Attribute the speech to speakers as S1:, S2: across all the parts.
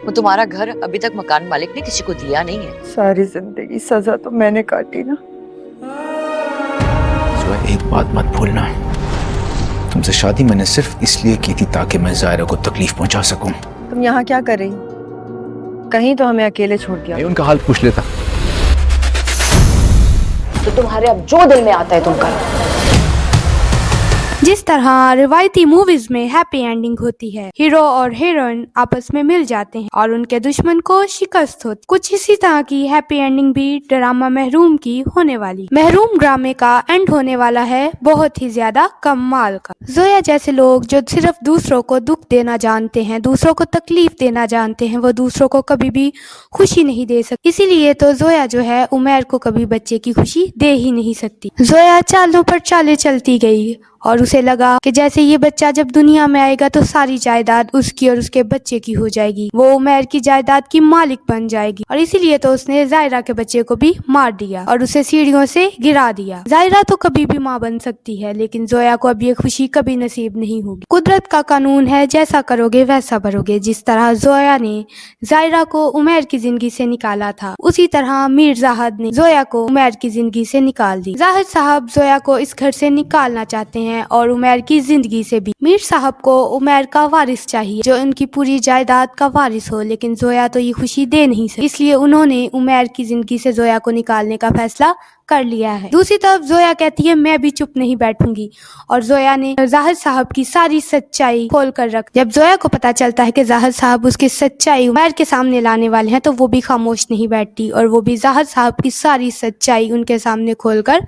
S1: وہ تمہارا گھر ابھی تک مکان مالک نے کسی کو دیا نہیں ہے.
S2: ساری زندگی سزا تو میں نے کاٹی نا.
S3: ایک بات مت بھولنا، تم سے شادی میں نے صرف اس لیے کی تھی تاکہ میں ظاہرہ کو تکلیف پہنچا سکوں.
S2: تم یہاں کیا کر رہی؟ کہیں تو ہمیں اکیلے چھوڑ دیا.
S3: میں ان کا حال پوچھ لیتا.
S1: تو تمہارے اب جو دل میں آتا ہے تم کرو.
S4: جس طرح روایتی موویز میں ہیپی اینڈنگ ہوتی ہے، ہیرو اور ہیروئن آپس میں مل جاتے ہیں اور ان کے دشمن کو شکست ہوتی، کچھ اسی طرح کی ہیپی اینڈنگ بھی ڈرامہ محروم کی ہونے والی. محروم ڈرامے کا اینڈ ہونے والا ہے بہت ہی زیادہ کمال کا. زویا جیسے لوگ جو صرف دوسروں کو دکھ دینا جانتے ہیں، دوسروں کو تکلیف دینا جانتے ہیں، وہ دوسروں کو کبھی بھی خوشی نہیں دے سکتے. اسی لیے تو زویا جو ہے عمیر کو کبھی بچے کی خوشی دے ہی نہیں سکتی. زویا چالوں پر چالیں چلتی گئی اور اسے لگا کہ جیسے یہ بچہ جب دنیا میں آئے گا تو ساری جائیداد اس کی اور اس کے بچے کی ہو جائے گی، وہ عمیر کی جائیداد کی مالک بن جائے گی. اور اسی لیے تو اس نے ظاہرہ کے بچے کو بھی مار دیا اور اسے سیڑھیوں سے گرا دیا. ظاہرہ تو کبھی بھی ماں بن سکتی ہے، لیکن زویا کو اب یہ خوشی کبھی نصیب نہیں ہوگی. قدرت کا قانون ہے، جیسا کرو گے ویسا بھرو گے. جس طرح زویا نے ظاہرہ کو عمیر کی زندگی سے نکالا تھا، اسی طرح میر زاہد نے زویا کو عمیر کی زندگی سے نکال دی. زاہد صاحب زویا کو اس گھر سے نکالنا چاہتے ہیں اور عمیر کی زندگی سے بھی. میر صاحب کو عمیر کا وارث چاہیے جو ان کی پوری جائیداد کا وارث ہو، لیکن زویا تو یہ خوشی دے نہیں سکتی، اس لیے انہوں نے عمیر کی زندگی سے زویا کو نکالنے کا فیصلہ کر لیا ہے. دوسری طرف زویا کہتی ہے میں بھی چپ نہیں بیٹھوں گی، اور زویا نے زاہد صاحب کی ساری سچائی کھول کر رکھ. جب زویا کو پتا چلتا ہے کہ زاہد صاحب اس کی سچائی عمیر کے سامنے لانے والے ہیں تو وہ بھی خاموش نہیں بیٹھتی اور وہ بھی زاہد صاحب کی ساری سچائی ان کے سامنے کھول کر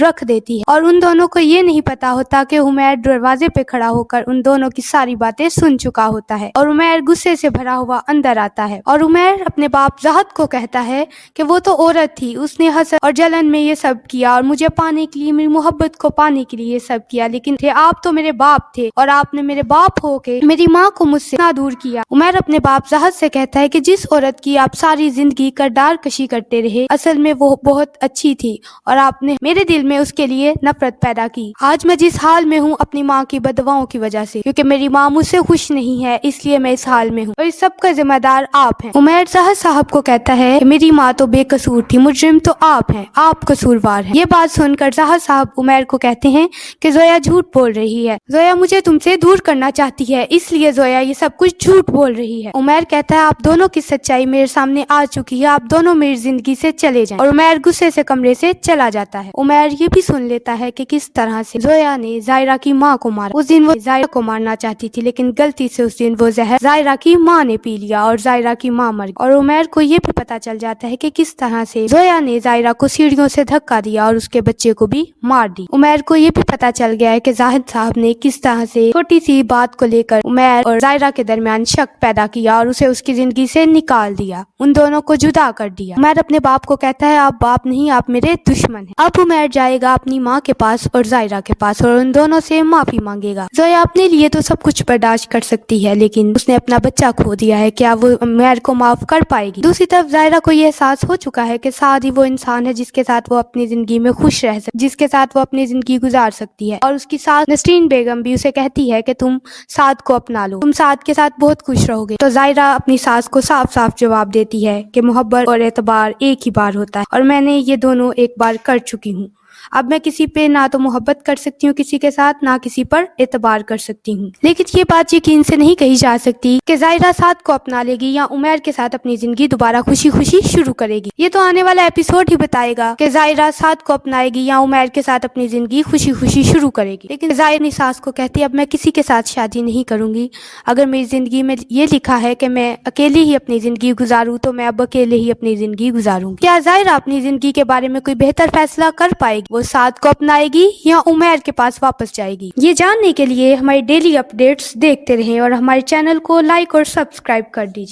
S4: رکھ دیتی ہے. اور ان دونوں کو یہ نہیں پتا ہوتا کہ عمیر دروازے پہ کھڑا ہو کر ان دونوں کی ساری باتیں سن چکا ہوتا ہے، اور عمیر غصے سے بھرا ہوا اندر آتا ہے اور عمیر اپنے باپ زاہد کو کہتا ہے کہ وہ تو عورت تھی، اس نے حسد اور جلن میں یہ سب کیا اور مجھے پانے کے لیے، میری محبت کو پانے کے لیے یہ سب کیا، لیکن تھے آپ تو میرے باپ تھے اور آپ نے میرے باپ ہو کے میری ماں کو مجھ سے نہ دور کیا. عمیر اپنے باپ زاہد سے کہتا ہے کہ جس عورت کی آپ ساری زندگی کردار کشی کرتے رہے، اصل میں وہ بہت اچھی تھی اور آپ نے میرے دل میں اس کے لیے نفرت پیدا کی. آج میں جس حال میں ہوں اپنی ماں کی بددعاؤں کی وجہ سے، کیونکہ میری ماں مجھ سے خوش نہیں ہے، اس لیے میں اس حال میں ہوں اور اس سب کا ذمہ دار آپ ہیں. عمیر زاہد صاحب کو کہتا ہے کہ میری ماں تو بے قصور تھی، مجرم تو آپ ہیں، آپ قصوروار ہیں. یہ بات سن کر زاہد صاحب عمیر کو کہتے ہیں کہ زویا جھوٹ بول رہی ہے، زویا مجھے تم سے دور کرنا چاہتی ہے، اس لیے زویا یہ سب کچھ جھوٹ بول رہی ہے. عمیر کہتا ہے آپ دونوں کی سچائی میرے سامنے آ چکی ہے، آپ دونوں میری زندگی سے چلے جائیں، اور عمیر غصے سے کمرے سے چلا جاتا ہے. عمیر یہ بھی سن لیتا ہے کہ کس طرح سے زویا نے ظاہرہ کی ماں کو مارا. اس دن وہ ظاہرہ کو مارنا چاہتی تھی، لیکن غلطی سے اس دن وہ زہر ظاہرہ کی ماں نے پی لیا اور ظاہرہ کی ماں مر گئی. اور عمیر کو یہ بھی پتا چل جاتا ہے کہ کس طرح سے زویا نے ظاہرہ کو سیڑھیوں سے دھکا دیا اور اس کے بچے کو بھی مار دی. عمیر کو یہ بھی پتا چل گیا ہے کہ زاہد صاحب نے کس طرح سے چھوٹی سی بات کو لے کر عمیر اور ظاہرہ کے درمیان شک پیدا کیا اور اسے اس کی زندگی سے نکال دیا، ان دونوں کو جدا کر دیا. عمیر اپنے باپ کو کہتا ہے آپ باپ نہیں، آپ میرے دشمن ہیں. اب عمیر جائے گا اپنی ماں کے پاس اور ظاہرہ کے پاس اور ان دونوں سے معافی مانگے گا. زویا اپنے لیے تو سب کچھ برداشت کر سکتی ہے، لیکن اس نے اپنا بچہ کھو دیا ہے، کیا وہ عمیر کو معاف کر پائے گی؟ دوسری طرف ظاہرہ کو یہ احساس ہو چکا ہے کہ سعد ہی وہ انسان ہے جس کے ساتھ وہ اپنی زندگی میں خوش رہ سکتی، جس کے ساتھ وہ اپنی زندگی گزار سکتی ہے. اور اس کی ساس نسرین بیگم بھی اسے کہتی ہے کہ تم سعد کو اپنا لو، تم سعد کے ساتھ بہت خوش رہو گے. تو ظاہرہ اپنی ساس کو صاف صاف جواب دیتی ہے کہ محبت اور اعتبار ایک ہی بار ہوتا ہے اور میں نے یہ دونوں ایک بار کر چکی ہوں. اب میں کسی پہ نہ تو محبت کر سکتی ہوں کسی کے ساتھ، نہ کسی پر اعتبار کر سکتی ہوں. لیکن یہ بات یقین سے نہیں کہی جا سکتی کہ ظاہرہ سعد کو اپنا لے گی یا عمیر کے ساتھ اپنی زندگی دوبارہ خوشی خوشی شروع کرے گی. یہ تو آنے والا ایپیسوڈ ہی بتائے گا کہ ظاہرہ سعد کو اپنائے گی یا عمیر کے ساتھ اپنی زندگی خوشی خوشی شروع کرے گی. لیکن ظاہرہ اپنی ساس کو کہتی ہے اب میں کسی کے ساتھ شادی نہیں کروں گی، اگر میری زندگی میں یہ لکھا ہے کہ میں اکیلی ہی اپنی زندگی گزاروں تو میں اب اکیلے ہی اپنی زندگی گزاروں گی. کیا ظاہرہ اپنی زندگی کے بارے میں کوئی بہتر فیصلہ کر پائے گی؟ وہ سعد کو اپنائے گی یا عمیر کے پاس واپس جائے گی؟ یہ جاننے کے لیے ہماری ڈیلی اپڈیٹس دیکھتے رہیں اور ہمارے چینل کو لائک اور سبسکرائب کر دیجیے.